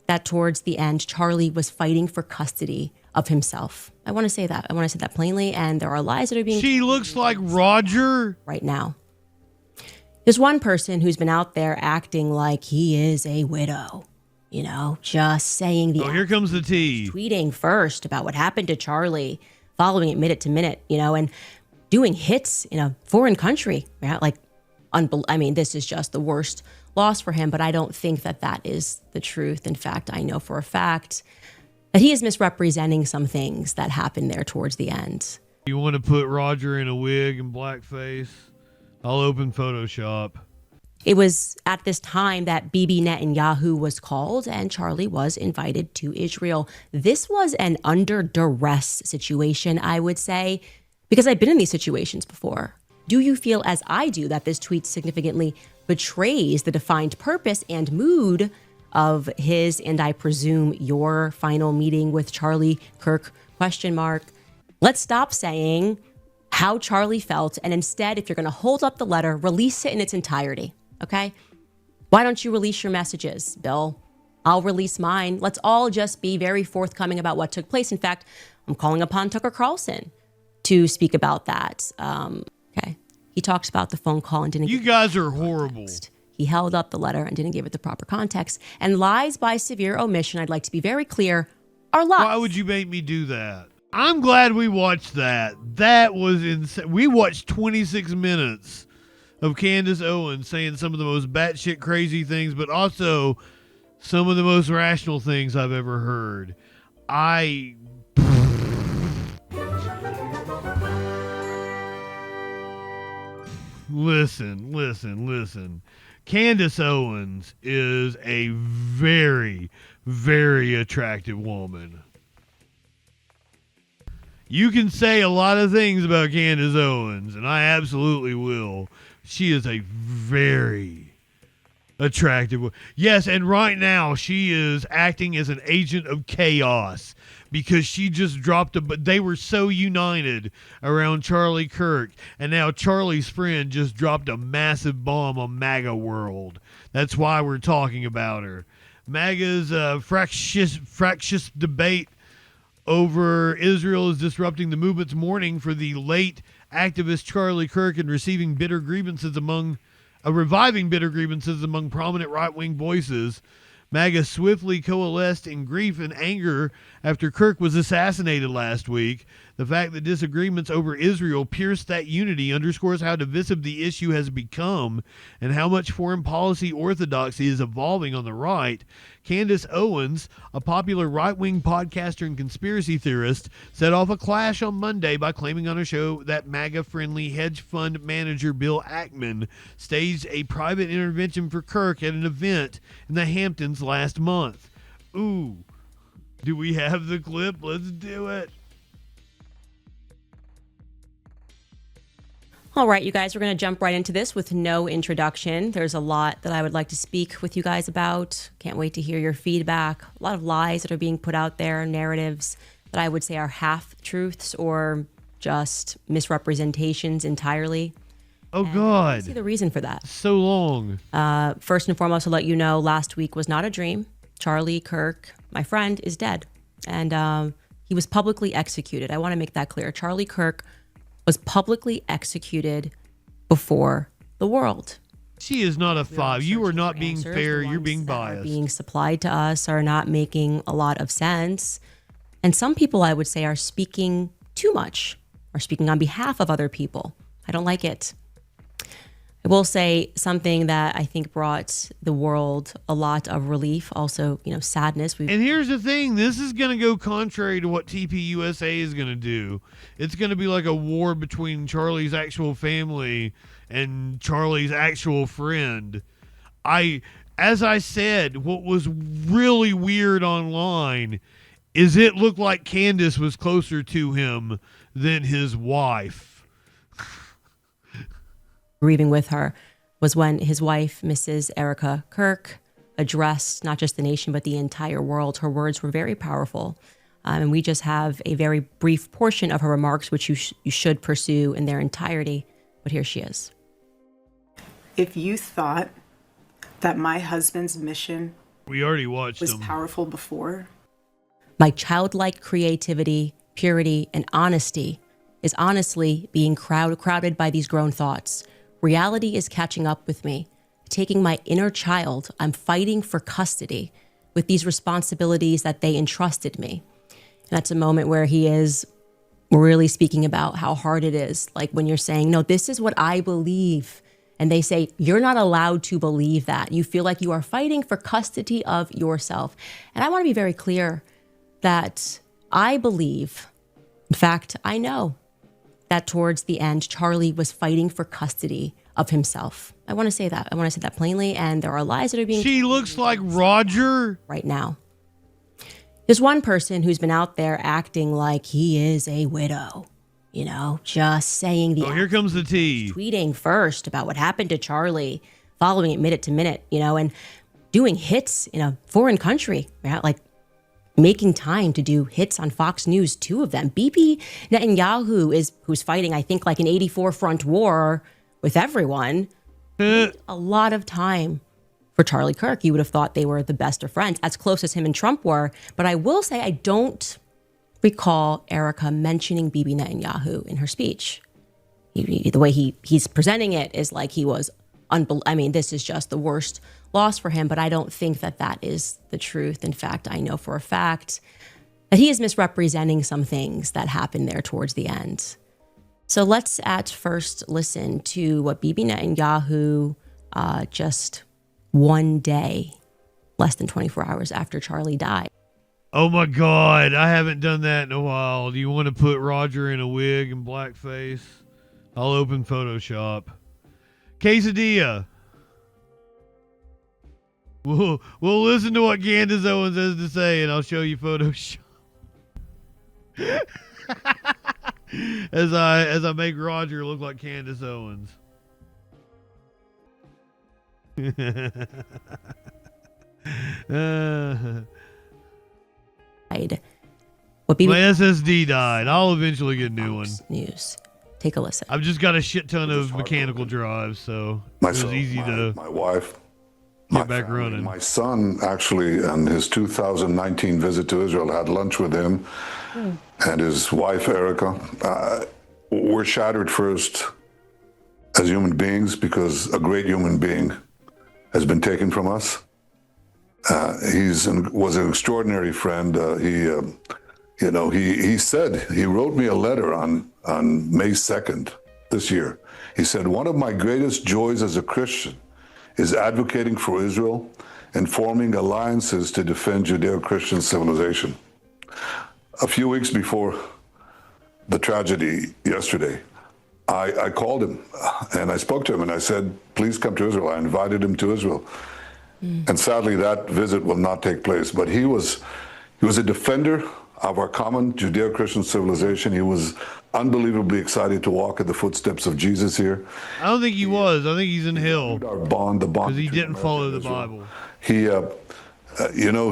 that towards the end, Charlie was fighting for custody of himself. I want to say that. I want to say that plainly. And there are lies that are being... She looks like Roger. Right now. There's one person who's been out there acting like he is a widow. You know, just saying the... Oh, here comes the tea. Tweeting first about what happened to Charlie, following it minute to minute, you know, and doing hits in a foreign country. Yeah, like, I mean, this is just the worst loss for him, but I don't think that that is the truth. In fact, I know for a fact that he is misrepresenting some things that happened there towards the end. You want to put Roger in a wig and blackface? I'll open Photoshop. It was at this time that Bibi Netanyahu was called and Charlie was invited to Israel. This was an under duress situation, I would say, because I've been in these situations before. Do you feel, as I do, that this tweet significantly betrays the defined purpose and mood of his, and I presume your, final meeting with Charlie Kirk, ? Let's stop saying how Charlie felt, and instead, if you're going to hold up the letter, release it in its entirety, okay? Why don't you release your messages, Bill? I'll release mine. Let's all just be very forthcoming about what took place. In fact, I'm calling upon Tucker Carlson to speak about that. Okay. He talks about the phone call and didn't... You guys are horrible. He held up the letter and didn't give it the proper context. And lies by severe omission, I'd like to be very clear, are lies. Why would you make me do that? I'm glad we watched that. That was insane. We watched 26 minutes of Candace Owens saying some of the most batshit crazy things, but also some of the most rational things I've ever heard. Listen. Candace Owens is a very, very attractive woman. You can say a lot of things about Candace Owens, and I absolutely will. She is a very attractive woman. Yes, and right now she is acting as an agent of chaos because she just dropped but they were so united around Charlie Kirk, and now Charlie's friend just dropped a massive bomb on MAGA world. That's why we're talking about her. MAGA's fractious debate over Israel is disrupting the movement's mourning for the late activist Charlie Kirk and reviving bitter grievances among prominent right-wing voices. MAGA swiftly coalesced in grief and anger after Kirk was assassinated last week. The fact that disagreements over Israel pierced that unity underscores how divisive the issue has become and how much foreign policy orthodoxy is evolving on the right. Candace Owens, a popular right-wing podcaster and conspiracy theorist, set off a clash on Monday by claiming on her show that MAGA-friendly hedge fund manager Bill Ackman staged a private intervention for Kirk at an event in the Hamptons last month. Ooh, do we have the clip? Let's do it. All right, you guys, we're going to jump right into this with no introduction. There's a lot that I would like to speak with you guys about. Can't wait to hear your feedback. A lot of lies that are being put out there, narratives that I would say are half-truths or just misrepresentations entirely. Oh, God. I see the reason for that. So long. First and foremost, to let you know, last week was not a dream. Charlie Kirk, my friend, is dead. And he was publicly executed. I want to make that clear. Charlie Kirk was publicly executed before the world. She is not a five. You are not being fair. You're being biased. Being supplied to us are not making a lot of sense. And some people, I would say, are speaking too much, are speaking on behalf of other people. I don't like it. I will say something that I think brought the world a lot of relief, also, sadness. And here's the thing. This is going to go contrary to what TPUSA is going to do. It's going to be like a war between Charlie's actual family and Charlie's actual friend. As I said, what was really weird online is it looked like Candace was closer to him than his wife. Grieving with her was when his wife, Mrs. Erica Kirk, addressed not just the nation, but the entire world. Her words were very powerful. And we just have a very brief portion of her remarks, which you should pursue in their entirety. But here she is. If you thought that my husband's mission We already watched was them. powerful before. My childlike creativity, purity, and honesty is honestly being crowded by these grown thoughts. Reality is catching up with me. Taking my inner child, I'm fighting for custody with these responsibilities that they entrusted me. And that's a moment where he is really speaking about how hard it is. Like when you're saying, no, this is what I believe. And they say, you're not allowed to believe that. You feel like you are fighting for custody of yourself. And I want to be very clear that I believe, in fact, I know that towards the end, Charlie was fighting for custody of himself. I want to say that. I want to say that plainly. And there are lies that are being She told looks like Roger. right now. There's one person who's been out there acting like he is a widow, you know, just saying the Oh, here comes the tea. tweeting first about what happened to Charlie, following it minute to minute, you know, and doing hits in a foreign country, right? Like making time to do hits on Fox News, 2 of them. Bibi Netanyahu who's fighting, I think, like an 84 front war with everyone. A lot of time for Charlie Kirk. You would have thought they were the best of friends, as close as him and Trump were. But I will say I don't recall Erica mentioning Bibi Netanyahu in her speech. The way he's presenting it is like he was I mean, this is just the worst loss for him, but I don't think that is the truth. In fact, I know for a fact that he is misrepresenting some things that happened there towards the end. So let's at first listen to what Bibi Netanyahu just one day, less than 24 hours after Charlie died. Oh my God, I haven't done that in a while. Do you want to put Roger in a wig and blackface? I'll open Photoshop. Quesadilla. We'll listen to what Candace Owens has to say, and I'll show you Photoshop. as I make Roger look like Candace Owens. What Bibi My SSD died. I'll eventually get a new one. News. Take a listen. I've just got a shit ton of mechanical drives, so it was easy to my wife, get back running. my son actually, on his 2019 visit to Israel, had lunch with him and his wife Erica. We're shattered first as human beings because a great human being has been taken from us. Was an extraordinary friend. He wrote me a letter on May 2nd this year. He said, one of my greatest joys as a Christian is advocating for Israel and forming alliances to defend Judeo-Christian civilization. A few weeks before the tragedy yesterday, I called him and I spoke to him and I said, please come to Israel. I invited him to Israel. And sadly, that visit will not take place. But he was a defender of our common Judeo-Christian civilization. He was unbelievably excited to walk in the footsteps of Jesus here. I don't think he was. I think he's in hell Our bond, the bond. because he between didn't America follow and the Israel. Bible.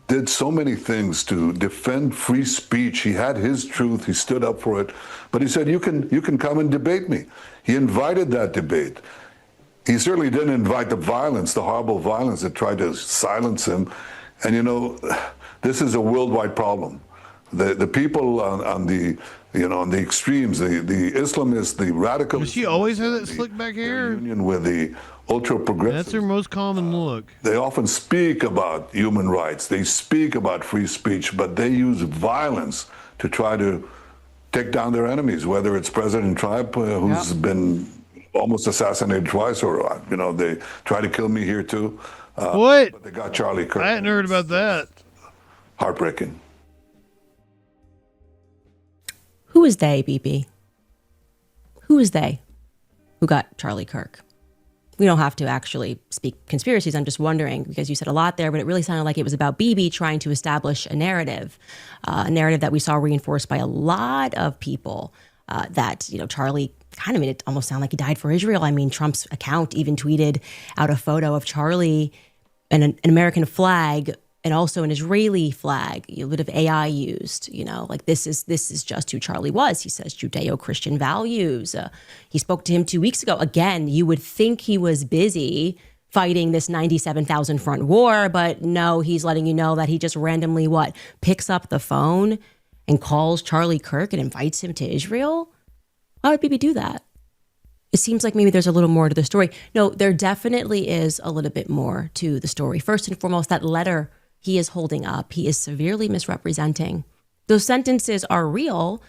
He did so many things to defend free speech. He had his truth. He stood up for it. But he said, you can come and debate me. He invited that debate. He certainly didn't invite the violence, the horrible violence that tried to silence him. And this is a worldwide problem. The people on the extremes, the Islamists, the radicals. Does she always have that slick back hair? Union with the ultra progressives. That's her most common look. They often speak about human rights. They speak about free speech, but they use violence to try to take down their enemies, whether it's President Trump, who's been almost assassinated twice, or they try to kill me here too. What? But they got Charlie Kirk. I hadn't heard about that. Heartbreaking. Who is they, BB? Who is they who got Charlie Kirk? We don't have to actually speak conspiracies. I'm just wondering, because you said a lot there, but it really sounded like it was about BB trying to establish a narrative that we saw reinforced by a lot of people that, Charlie kind of made it almost sound like he died for Israel. I mean, Trump's account even tweeted out a photo of Charlie and an American flag and also an Israeli flag, a bit of AI used, like this is just who Charlie was. He says Judeo-Christian values. He spoke to him 2 weeks ago. Again, you would think he was busy fighting this 97,000 front war, but no, he's letting you know that he just randomly picks up the phone and calls Charlie Kirk and invites him to Israel. Why would Bibi do that? It seems like maybe there's a little more to the story. No, there definitely is a little bit more to the story. First and foremost, that letter he is holding up, he is severely misrepresenting. Those sentences are real,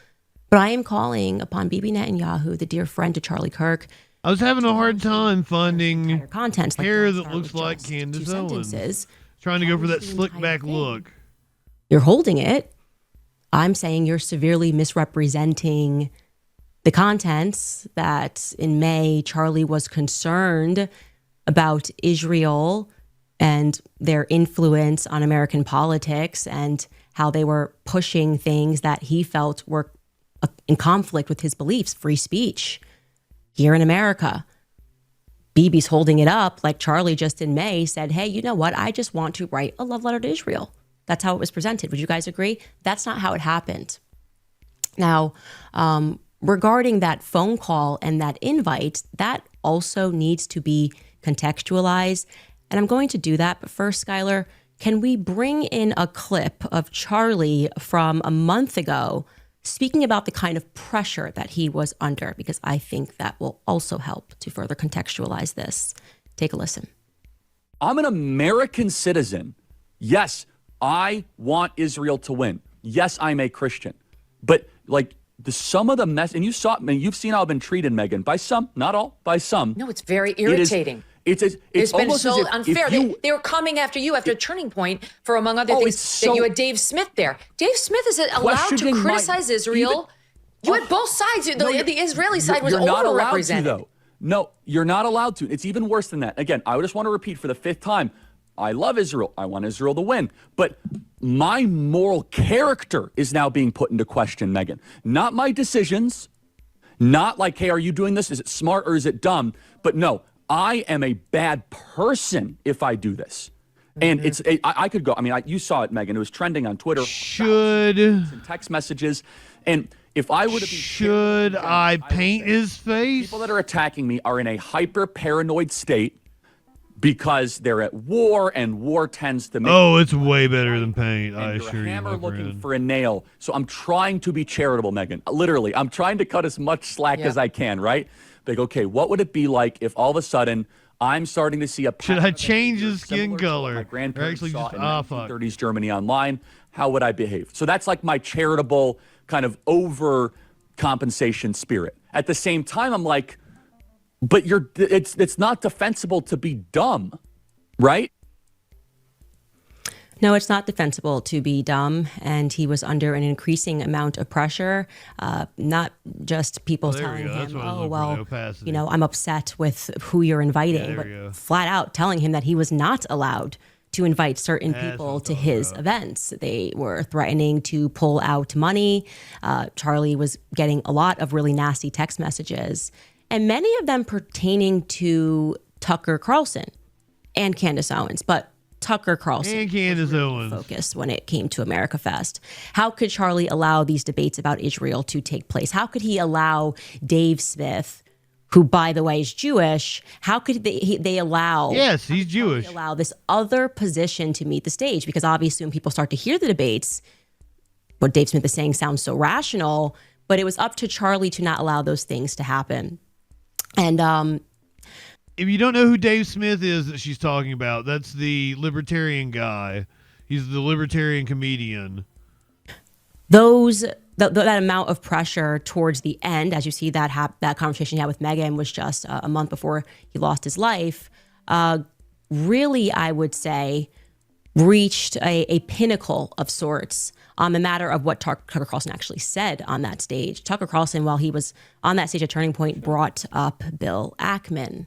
but I am calling upon Bibi Netanyahu, the dear friend to Charlie Kirk. I was having a hard time finding contents hair that looks like Candace Owens. Trying to go for that slick back look. You're holding it. I'm saying you're severely misrepresenting the contents that in May, Charlie was concerned about Israel and their influence on American politics and how they were pushing things that he felt were in conflict with his beliefs, free speech. Here in America, Bibi's holding it up like Charlie just in May said, hey, you know what? I just want to write a love letter to Israel. That's how it was presented. Would you guys agree? That's not how it happened. Now, regarding that phone call and that invite, that also needs to be contextualized. And I'm going to do that. But first, Skylar, can we bring in a clip of Charlie from a month ago speaking about the kind of pressure that he was under, because I think that will also help to further contextualize this. Take a listen. I'm an American citizen. Yes, I want Israel to win. Yes, I'm a Christian. But some of the mess, and you've seen how I've been treated, Megan, by some, not all, by some. No, it's very irritating. It's been almost so as if unfair. They were coming after you after a turning point for, among other things, that you had Dave Smith there. Dave Smith is allowed to criticize Israel. You had both sides. The Israeli side was overrepresented. Though. No, you're not allowed to. It's even worse than that. Again, I just want to repeat for the fifth time. I love Israel. I want Israel to win. But my moral character is now being put into question, Megan. Not my decisions. Not like, hey, are you doing this? Is it smart or is it dumb? But no. I am a bad person if I do this. And I could go, you saw it, Megan. It was trending on Twitter. Text messages. And if I would have been... Should I paint his face? People that are attacking me are in a hyper-paranoid state because they're at war, and war tends to make... Oh, it's way better than paint, I assure you, hammer looking for a nail. So I'm trying to be charitable, Megan. Literally, I'm trying to cut as much slack as I can, right? Like, okay, what would it be like if all of a sudden I'm starting to see a... Should I change his skin color? My grandparents saw in 1930s Germany online. How would I behave? So that's like my charitable kind of overcompensation spirit. At the same time, I'm like, but it's not defensible to be dumb, right? No, it's not defensible to be dumb, and he was under an increasing amount of pressure. Not just people telling him, "Oh, well, I'm upset with who you're inviting," but flat out telling him that he was not allowed to invite certain people to his events. They were threatening to pull out money. Charlie was getting a lot of really nasty text messages, and many of them pertaining to Tucker Carlson and Candace Owens, but Tucker Carlson and Candace Owens focus when it came to America Fest. How could Charlie allow these debates about Israel to take place? How could he allow Dave Smith, who, by the way, is Jewish, how could they allow... Yes, he's Jewish. ...allow this other position to meet the stage? Because obviously when people start to hear the debates, what Dave Smith is saying sounds so rational, but it was up to Charlie to not allow those things to happen. And if you don't know who Dave Smith is that she's talking about, that's the libertarian guy. He's the libertarian comedian. That amount of pressure towards the end, as you see that conversation he had with Meghan was just a month before he lost his life, really, I would say, reached a pinnacle of sorts on the matter of what Tucker Carlson actually said on that stage. Tucker Carlson, while he was on that stage at Turning Point, brought up Bill Ackman.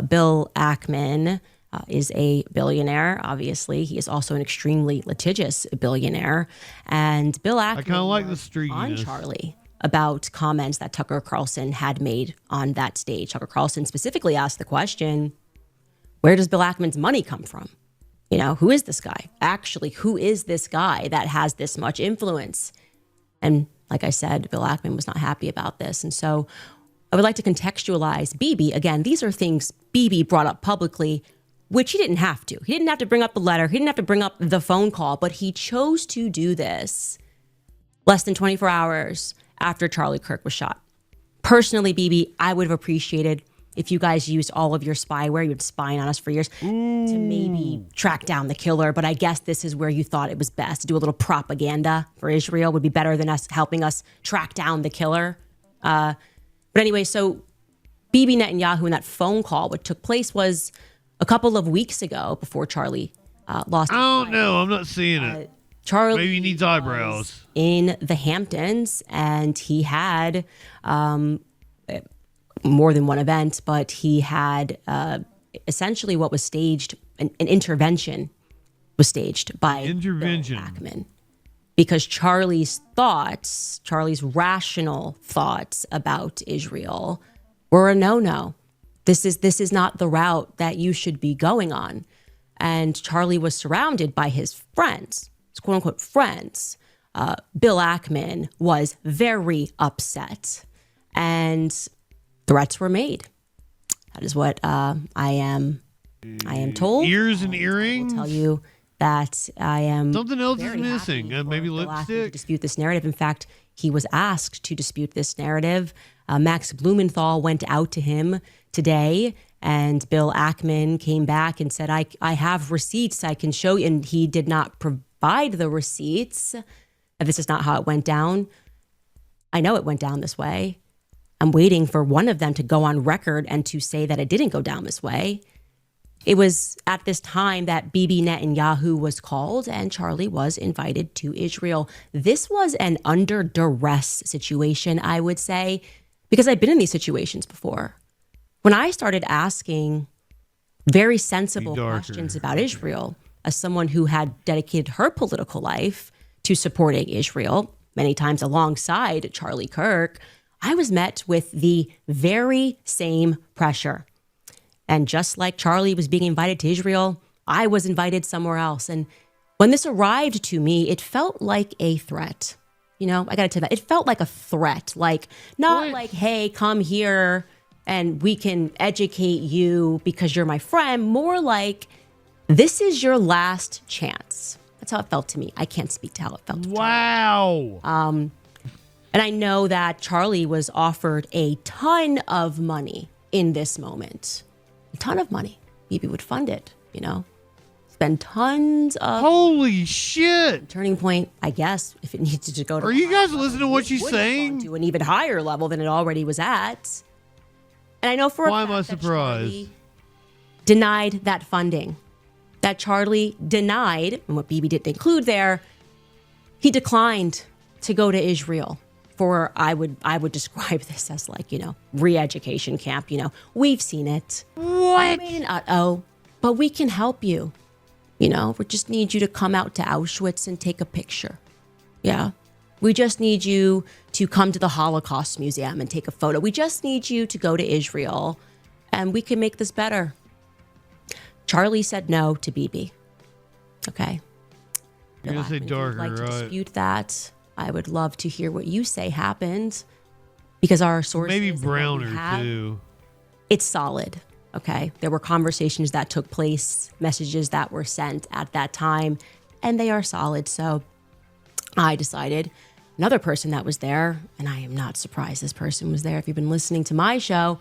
Bill Ackman is a billionaire, obviously. He is also an extremely litigious billionaire. And Bill Ackman I kind of like the on streakiness. Charlie about comments that Tucker Carlson had made on that stage. Tucker Carlson specifically asked the question, where does Bill Ackman's money come from? Who is this guy? Actually, who is this guy that has this much influence? And like I said, Bill Ackman was not happy about this. And so I would like to contextualize Bibi. Again, these are things Bibi brought up publicly. which he didn't have to. He didn't have to bring up the letter. He didn't have to bring up the phone call, but he chose to do this less than 24 hours after Charlie Kirk was shot. Personally, BB, I would have appreciated if you guys used all of your spyware, you've been spying on us for years, to maybe track down the killer. But I guess this is where you thought it was best to do a little propaganda for Israel would be better than us helping us track down the killer. But anyway, so Bibi Netanyahu and that phone call, what took place was a couple of weeks ago before Charlie lost his life. Oh, no, I'm not seeing it. Charlie Maybe he needs eyebrows. In the Hamptons, and he had more than one event, but he had essentially what was staged, an intervention was staged by Bill Ackman. Because Charlie's rational thoughts about Israel were a no-no. This is not the route that you should be going on. And Charlie was surrounded by his friends, his quote-unquote friends. Bill Ackman was very upset, and threats were made. That is what I am told. Ears and earrings? I will tell you that I am. Something else is missing. Maybe lipstick. To dispute this narrative. In fact, he was asked to dispute this narrative. Max Blumenthal went out to him today, and Bill Ackman came back and said, I have receipts I can show you. And he did not provide the receipts. And this is not how it went down. I know it went down this way. I'm waiting for one of them to go on record and to say that it didn't go down this way. It was at this time that Bibi Netanyahu was called and Charlie was invited to Israel. This was an under duress situation, I would say, because I've been in these situations before. When I started asking very sensible questions about Israel, as someone who had dedicated her political life to supporting Israel, many times alongside Charlie Kirk, I was met with the very same pressure. And just like Charlie was being invited to Israel, I was invited somewhere else. And when this arrived to me, it felt like a threat. You know, I got to tell you that. It felt like a threat. Like, not like, hey, come here and we can educate you because you're my friend. More like, this is your last chance. That's how it felt to me. I can't speak to how it felt to Wow. And I know that Charlie was offered a ton of money in this moment. A ton of money. Maybe would fund it, you know? Spend tons of... Holy shit. Turning Point, I guess, if it needs to go to... Are you guys listening to what she's saying? To an even higher level than it already was at. And I know for a fact that Charlie denied that funding. That Charlie denied, and what Bibi didn't include there, he declined to go to Israel for, I would describe this as like, you know, re-education camp. You know, we've seen it. What? But we can help you. You know, we just need you to come out to Auschwitz and take a picture. Yeah. We just need you to come to the Holocaust Museum and take a photo. We just need you to go to Israel and we can make this better. Charlie said no to Bibi. Okay. You're going to say darker, right? If you'd like to right? dispute that, I would love to hear what you say happened, because our sources... Maybe browner, too. It's solid, okay? There were conversations that took place, messages that were sent at that time, and they are solid. So I decided, another person that was there, and I am not surprised this person was there. If you've been listening to my show,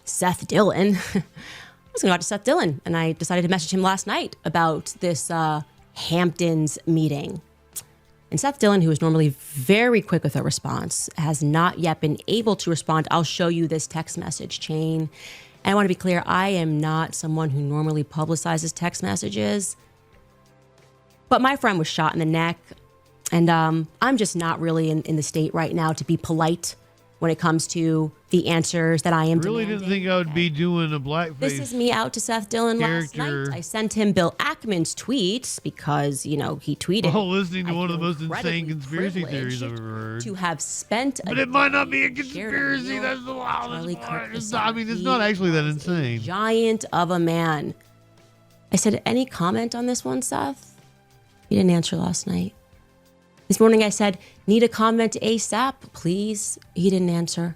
Seth Dillon... I was going to go out to Seth Dillon, and I decided to message him last night about this Hamptons meeting. And Seth Dillon, who is normally very quick with a response, has not yet been able to respond. I'll show you this text message chain. And I want to be clear, I am not someone who normally publicizes text messages. But my friend was shot in the neck, and I'm just not really in the state right now to be polite when it comes to the answers that I am really demanding. Didn't think I would be doing a blackface. This is me out to Seth Dillon last night. I sent him Bill Ackman's tweets because, you know, he tweeted. Oh, listening to one of the most insane conspiracy theories I've ever heard. To have spent but it might not be a conspiracy. That's the wildest part. I mean, it's not actually that insane. Giant of a man. I said, any comment on this one, Seth? He didn't answer last night. This morning I said, need a comment ASAP, please. He didn't answer.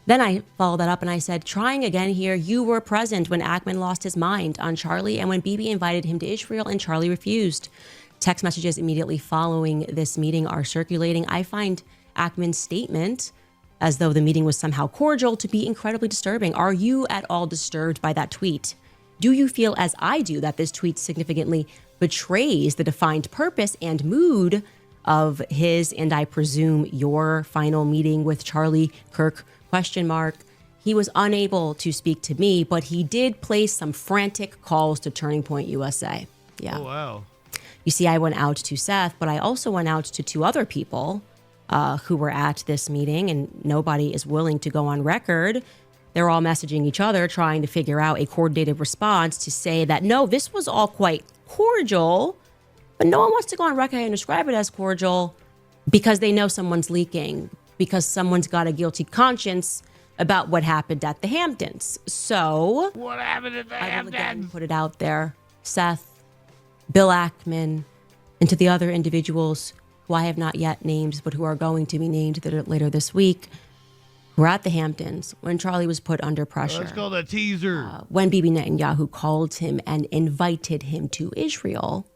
Then I followed that up and I said, trying again here, you were present when Ackman lost his mind on Charlie and when Bibi invited him to Israel and Charlie refused. Text messages immediately following this meeting are circulating. I find Ackman's statement, as though the meeting was somehow cordial, to be incredibly disturbing. Are you at all disturbed by that tweet? Do you feel, as I do, that this tweet significantly betrays the defined purpose and mood of his, and I presume your, final meeting with Charlie Kirk? ? He was unable to speak to me, but he did place some frantic calls to Turning Point USA. Yeah. Oh, wow. You see, I went out to Seth, but I also went out to 2 other people who were at this meeting, and nobody is willing to go on record. They're all messaging each other, trying to figure out a coordinated response to say that, no, this was all quite cordial, but no one wants to go on record and describe it as cordial because they know someone's leaking, because someone's got a guilty conscience about what happened at the Hamptons. So what happened at the I will again Hamptons? put it out there. Seth, Bill Ackman, and to the other individuals who I have not yet named, but who are going to be named later this week, who were at the Hamptons when Charlie was put under pressure. Let's call that teaser. When Bibi Netanyahu called him and invited him to Israel.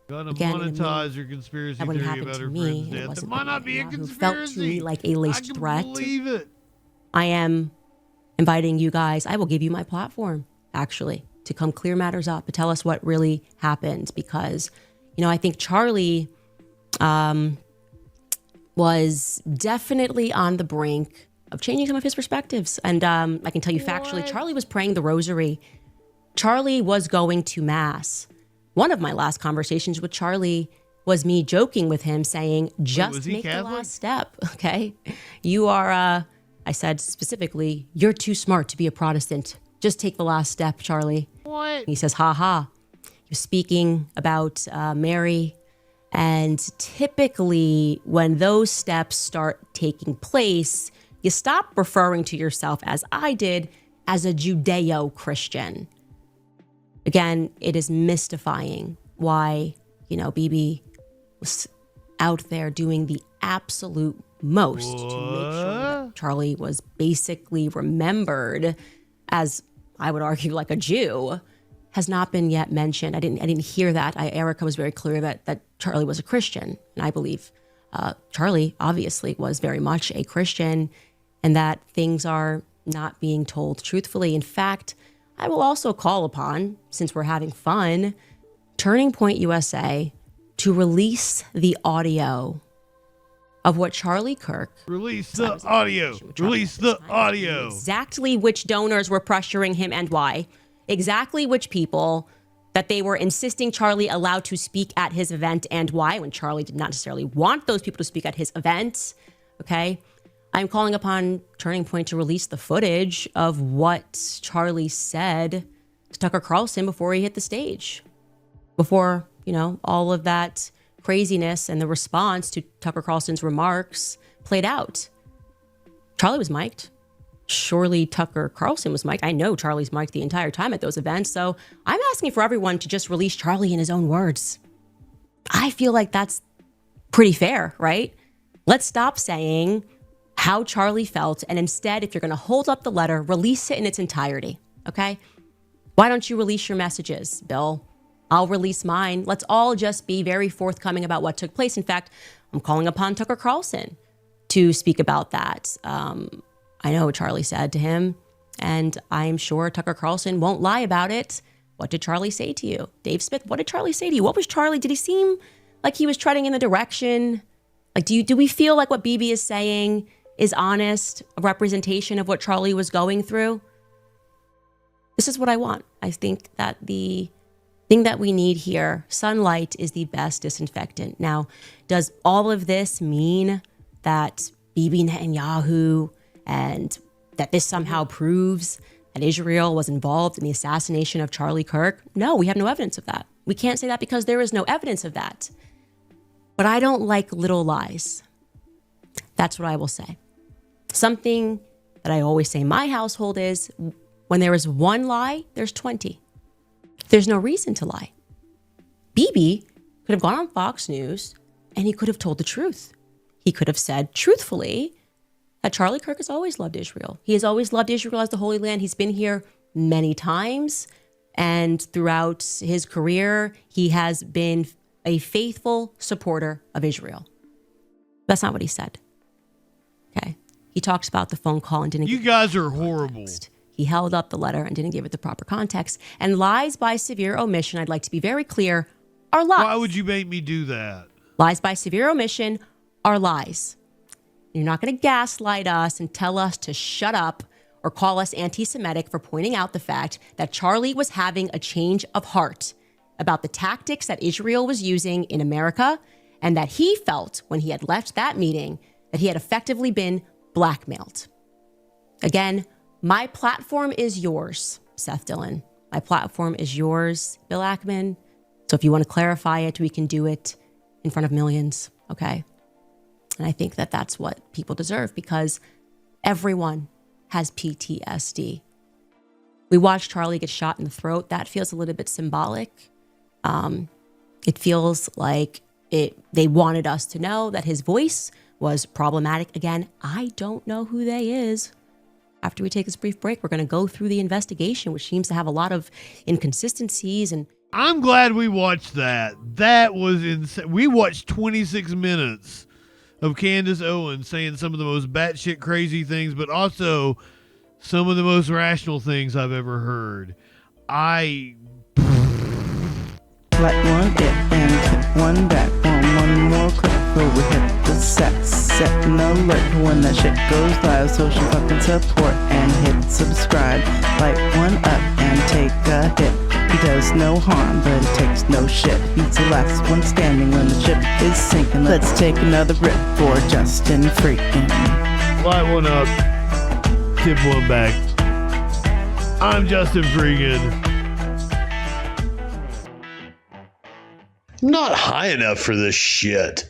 Gonna Again, monetize your conspiratory that wouldn't theory happen about to her me. friend's It death. It wasn't might not be a Netanyahu. conspiracy. Felt to me like a laced I can threat. believe it. I am inviting you guys. I will give you my platform, actually, to come clear matters up, to tell us what really happened. Because, I think Charlie was definitely on the brink of changing some of his perspectives. And I can tell you factually, Charlie was praying the rosary. Charlie was going to mass. One of my last conversations with Charlie was me joking with him saying, just make the last step, okay? You are, I said specifically, you're too smart to be a Protestant. Just take the last step, Charlie. What? He says, ha ha. He was speaking about Mary. And typically when those steps start taking place, you stop referring to yourself, as I did, as a Judeo-Christian. Again, it is mystifying why, Bibi was out there doing the absolute most to make sure that Charlie was basically remembered as, I would argue, like a Jew, has not been yet mentioned. I didn't hear that. Erica was very clear that Charlie was a Christian, and I believe Charlie obviously was very much a Christian, and that things are not being told truthfully. In fact, I will also call upon, since we're having fun, Turning Point USA to release the audio of what Charlie Kirk... Release the audio. Release the audio. Exactly which donors were pressuring him and why. Exactly which people that they were insisting Charlie allowed to speak at his event and why, when Charlie did not necessarily want those people to speak at his event. Okay? I'm calling upon Turning Point to release the footage of what Charlie said to Tucker Carlson before he hit the stage. Before, all of that craziness and the response to Tucker Carlson's remarks played out. Charlie was mic'd. Surely Tucker Carlson was mic'd. I know Charlie's mic'd the entire time at those events. So I'm asking for everyone to just release Charlie in his own words. I feel like that's pretty fair, right? Let's stop saying how Charlie felt. And instead, if you're going to hold up the letter, release it in its entirety. Okay? Why don't you release your messages, Bill? I'll release mine. Let's all just be very forthcoming about what took place. In fact, I'm calling upon Tucker Carlson to speak about that. I know what Charlie said to him, and I'm sure Tucker Carlson won't lie about it. What did Charlie say to you? Dave Smith, what did Charlie say to you? What was Charlie? Did he seem like he was treading in the direction? Like, do we feel like what Bibi is saying is honest, a representation of what Charlie was going through? This is what I want. I think that the thing that we need here, sunlight is the best disinfectant. Now, does all of this mean that Bibi Netanyahu and that this somehow proves that Israel was involved in the assassination of Charlie Kirk? No, we have no evidence of that. We can't say that because there is no evidence of that. But I don't like little lies. That's what I will say. Something that I always say in my household is, when there is one lie, there's 20. There's no reason to lie. Bibi could have gone on Fox News and he could have told the truth. He could have said truthfully that Charlie Kirk has always loved Israel. He has always loved Israel as the Holy Land. He's been here many times. And throughout his career, he has been a faithful supporter of Israel. That's not what he said. Okay. He talks about the phone call and didn't. You guys are horrible. He held up the letter and didn't give it the proper context. And lies by severe omission, I'd like to be very clear, are lies. Why would you make me do that? Lies by severe omission are lies. You're not going to gaslight us and tell us to shut up or call us anti-Semitic for pointing out the fact that Charlie was having a change of heart about the tactics that Israel was using in America, and that he felt when he had left that meeting that he had effectively been blackmailed. Again, my platform is yours, Seth Dillon. My platform is yours, Bill Ackman. So if you want to clarify it, we can do it in front of millions, okay? And I think that that's what people deserve, because everyone has PTSD. We watched Charlie get shot in the throat. That feels a little bit symbolic. It feels like they wanted us to know that his voice was problematic. Again, I don't know who they is. After we take this brief break, we're going to go through the investigation, which seems to have a lot of inconsistencies. And I'm glad we watched that. That was insane. We watched 26 minutes of Candace Owens saying some of the most batshit crazy things, but also some of the most rational things I've ever heard. Like one it and kick one back, one more click before we hit the set an alert when that shit goes live, so she fucking support and hit subscribe. Light one up and take a hit. He does no harm, but he takes no shit. He's the last one standing when the ship is sinking. Let's take another rip for JustinFREAKIN. Light one up, tip one back. I'm JustinFREAKIN. Not high enough for this shit.